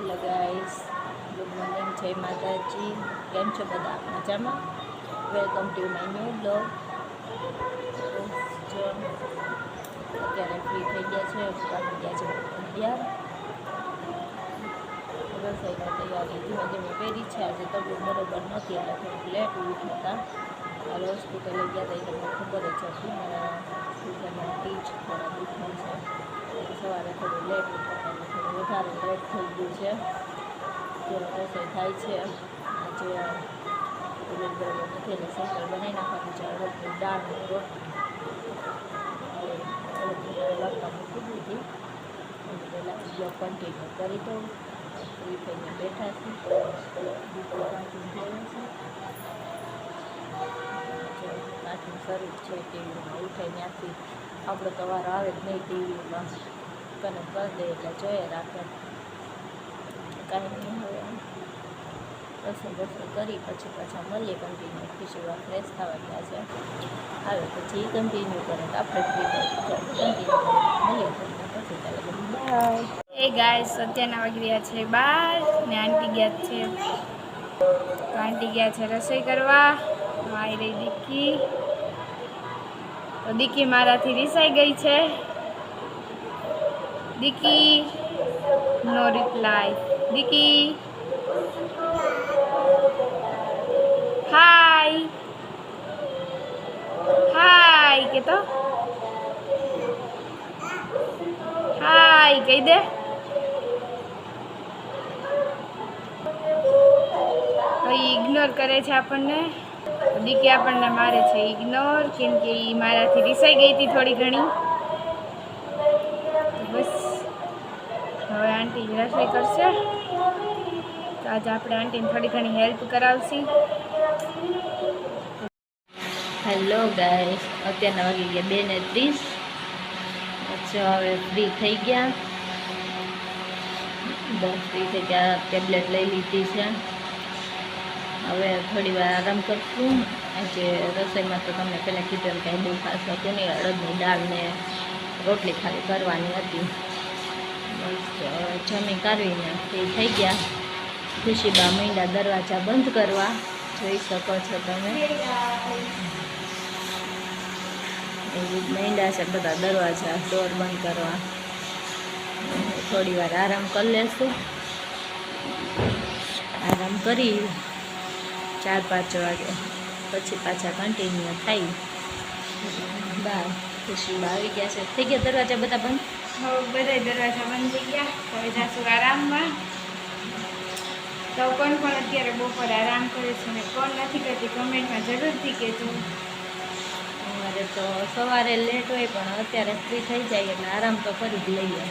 Hello guys, good morning, જય માતાજી. કેમ છો બધા? મજામાં? Welcome to my new blog. જો અત્યારે ફ્રી થઈ ગયા છે, વાગી ગયા છે 11. રસોઈની તૈયારી ધીમે ધીમે કરી છે. આજે તબિયત બરોબર નથી એટલે થોડુંક લેટ ઉઠ્યા હતા. હાલ હોસ્પિટલે ગયા હતા, એ તમને ખબર જ હતી. મારા ટીચ થોડા દુખે છે, સવારે થોડું લેટ ઉઠવાનું એટલે થોડું વધારે લેટ થઈ ગયું છે. રસોઈ થાય છે. આજે તબિયત બરોબર નથી એટલે સિમ્પલ બનાવી નાખવાનું છે. અડદની દાળની રોટલી લગતા મૂકી દીધી. પહેલાં બ્લોગ કન્ટિન્યુ કરી દઉં. ફ્રી થઈને બેઠા છીએ. કાર્ટૂન શરૂ છે ટીવીમાં. ઉઠાઈ ત્યાંથી આપણો તો વાર આવે જ નહીં ટીવીમાં. કનેક્ટ કરી દે એટલે જોઈએ રાખે. કાંઈ નહીં, હવે રસોઈ કરી પછી પાછા મળીએ કન્ટિન્યુ. ખુશીમાં ફ્રેશ થવા ગયા છે, આવે પછી કન્ટિન્યુ કરે તો આપણે ફ્રી કન્ટિન્યુ મળીએ પછી. ચાલો બાય. એ ગાઈસ, અત્યારના વાગી રહ્યા છે 12 ને આંટી ગયા છે. તો આંટી ગયા છે રસોઈ કરવા. આવી રહી દીકી. તો દીકી મારાથી રિસાઈ ગઈ છે. દીકી નો રિપ્લાય. દીકી હાય હાય કે તો હાય કહી દે. તો એ ઇગ્નોર કરે છે આપણને. દીકી આપણને મારે છે ઇગ્નોર, કેમ કે એ મારાથી રિસાઈ ગઈ હતી થોડી ઘણી. બસ હવે આંટી રસોઈ કરશે. તો આજે આપણે આંટીને થોડી ઘણી હેલ્પ કરાવશી. હેલો ગાઈસ, અત્યારના વાગી ગયા 2:30. અચ્છા, હવે ફ્રી થઈ ગયા. બસ ફ્રી થઈ ગયા. ટેબ્લેટ લઈ લીધી છે. હવે થોડી વાર આરામ કરશું. આજે રસોઈમાં તો તમને પહેલાં કીધું કાંઈ બહુ ખાસ હતું નહીં. અડદની દાળ ને રોટલી ખાલી કરવાની હતી. બસ જમી કાઢવીને ફ્રી થઈ ગયા. ખુશીબા મીંડા દરવાજા બંધ કરવા. જોઈ શકો છો તમે. એવી મીંડા છે બધા દરવાજા ડોર બંધ કરવા. થોડી વાર આરામ કરી લેશું. આરામ કરી 4-5 વાગે પછી પાછા કન્ટિન્યુ થાય. બાય. ખુશીબા આવી ગયા છે. થઈ ગયા દરવાજા બધા બંધ? હવે બધા દરવાજા બંધ થઈ ગયા. હવે જાશું આરામમાં. તો કોણ પણ અત્યારે બપોર આરામ કરે છે ને કોણ નથી કરતી કમેન્ટમાં જરૂરથી કહેજો. અમારે તો સવારે લેટ હોય પણ અત્યારે ફ્રી થઈ જાય એટલે આરામ તો કરી જ લઈએ.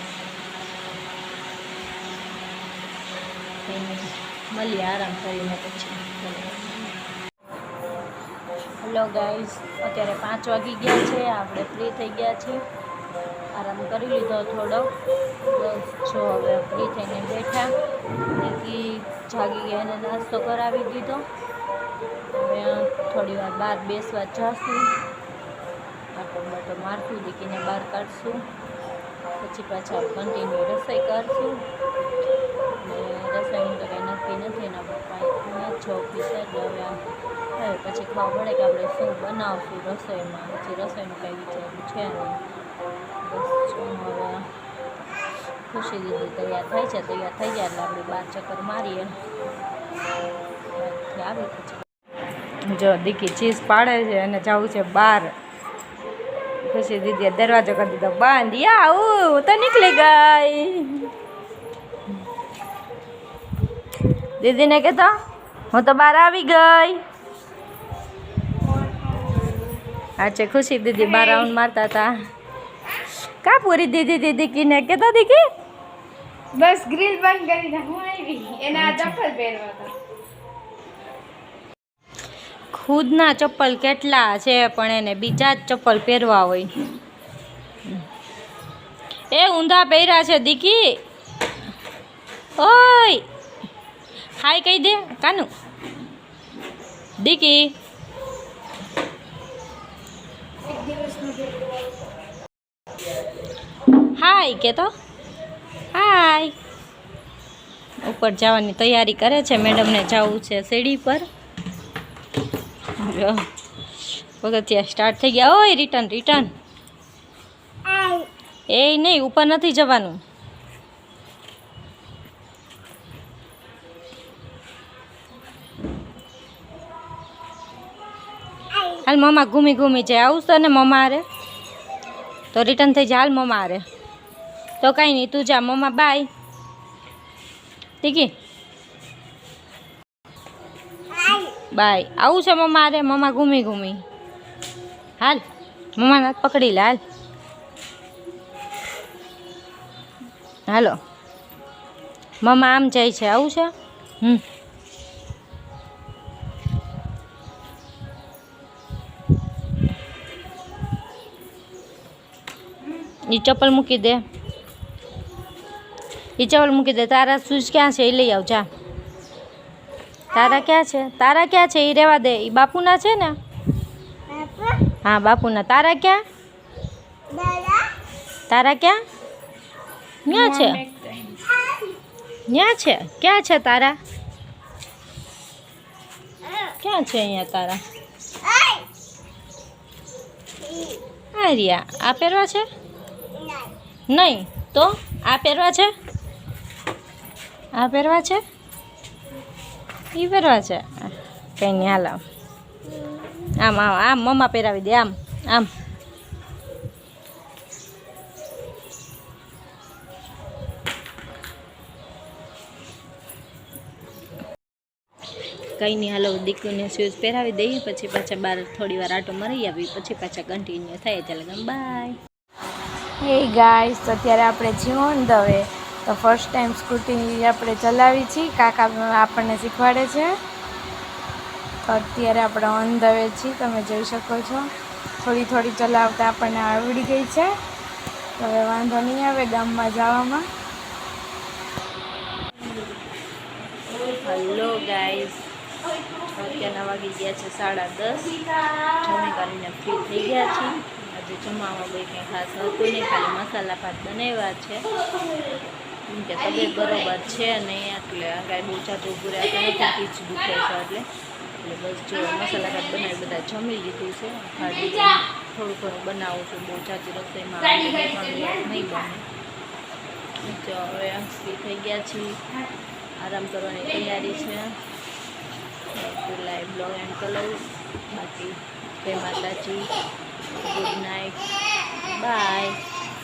મળીએ આરામ કરીને પછી. હેલો ગાઈસ, અત્યારે 5 વાગી ગયા છે. આપણે ફ્રી થઈ ગયા છીએ. આરામ કરી લીધો થોડો. બસ જો હવે ફ્રી થઈને બેઠા. દીકી જાગી ગયા, એને નાસ્તો કરાવી દીધો. હવે થોડી વાર બહાર બેસવા જઈશું. આટો બાટો મારશું, દીકીને બહાર કાઢશું. પછી પાછા કન્ટિન્યુ રસોઈ કરશું. ને રસોઈનું તો કંઈ નક્કી નથી. એના પપ્પા છો ઓફિસે એટલે હવે પછી ખબર પડે કે આપણે શું બનાવશું રસોઈમાં. પછી રસોઈનું કંઈ વિચાર્યું છે નહીં. બસ હવે ખુશી દીદી તૈયાર થાય છે. તૈયાર થઈ જાય એટલે આપણે 12 ચક્કર મારીએ. આવી પછી જો દીકી ચીઝ પાડે છે અને જવું છે બહાર. ખુશી દીદીએ દરવાજો કરી દીધો બંધ. આવું તો નીકળી ગઈ. દીદીને કહેતો હું તો બહાર આવી ગઈ. આજે ખુશી દીદી બહાર રાઉન્ડ મારતા હતા. કા પૂરી દીદી દીકીને કહેતો દીકી બસ ગ્રીલ બંધ કરીને હું આવી. એના ચપ્પલ પહેરવા હતા. ખુદના ચપ્પલ કેટલા છે પણ એને બીજા જ ચપ્પલ પહેરવા હોય. એ ઊંધા પહેર્યા છે દીકી. ઓય હાય કહી દે કાનું. દીકી હાય કે તો હાય. ઉપર જવાની તૈયારી કરે છે. મેડમને જવું છે સીડી પર. પગથિયા સ્ટાર્ટ થઈ ગયા. ઓય રિટર્ન રિટર્ન. એ નહીં, ઉપર નથી જવાનું. હાલ મમ્મા ઘૂમી ઘૂમી જાય. આવશે ને મમ્મા હારે તો રિટર્ન થઈ જાય. હાલ મમ્મા હારે તો કાંઈ નહીં, તું જા. મમ્મા બાય. ઠીક બાય. આવું છે મમ્મા હારે. મમ્મા ઘૂમી ઘૂમી. હાલ મમ્માને હાથ પકડી લે. હાલ હાલો મમ્મા આમ જાય છે. આવું છે. એ ચપ્પલ મૂકી દે. એ ચપ્પલ મૂકી દે. તારા શૂઝ ક્યાં છે એ લઈ આવ જા. તારા ક્યાં છે? તારા ક્યાં છે એ રહેવા દે. એ બાપુના છે ને? હા બાપુના. તારા ક્યાં? તારા ક્યાં? ન્યા છે. ન્યા છે. ક્યાં છે તારા? ક્યાં છે અહીંયા તારા? આ રહ્યા. આ પહેરવા છે? નહીં તો આ પહેરવા છે? આ પહેરવા છે? એ પહેરવા છે? કંઈ નહીં હાલ. આમ આમ આમ મમ્મા પહેરાવી દે. આમ આમ. કંઈ નહીં હાલો દીકરીને શૂઝ પહેરાવી દઈએ, પછી પાછા બહાર થોડી વાર આટો મરી આવી, પછી પાછા કન્ટિન્યુ થાય. ચાલે બાય. હે ગાઈસ, અત્યારે આપણે છીએ ઓન ધ વે. તો ફર્સ્ટ ટાઈમ સ્કૂટી આપણે ચલાવી છીએ. કાકા આપણને શીખવાડે છે. તો અત્યારે આપણે ઓન ધ વે છીએ. તમે જોઈ શકો છો થોડી થોડી ચલાવતા આપણને આવડી ગઈ છે. તો હવે વાંધો નહીં આવે ગામમાં જવામાં. હલો ગાઈસ, અત્યારના વાગી ગયા છે 10:30. જમી કરીને ફ્રી થઈ ગયા છીએ. આજે જમવામાં કોઈ કંઈ ખાસ હતું નહીં, ખાલી મસાલા ભાત બનાવ્યા છે. કેમ કે તબિયત બરોબર છે નહીં, એટલે કાંઈ બહુ જાતું ઊભું રહેતું નથી. પીચ દુખે છે એટલે બસ જો મસાલા ભાત બનાવી બધા જમી લીધું છે. ખાલી થોડું ઘણું બનાવું છું. બહુ જાતી રસોઈમાં નહીં બને. જો હવે ફ્રી થઈ ગયા છીએ, આરામ કરવાની તૈયારી છે. લાઈવ બ્લોગ એન્ડ કરું. બાકી જય માતાજી, ગુડ નાઇટ, બાય.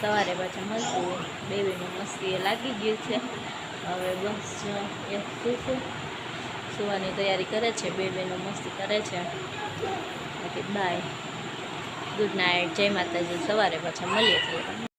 સવારે પાછા મળશું. બેબીનું મસ્તી એ લાગી ગયું છે. હવે બસ સુવાની તૈયારી કરે છે. બેબીનું મસ્તી કરે છે. બાકી બાય, ગુડ નાઇટ, જય માતાજી. સવારે પાછા મળીએ છીએ.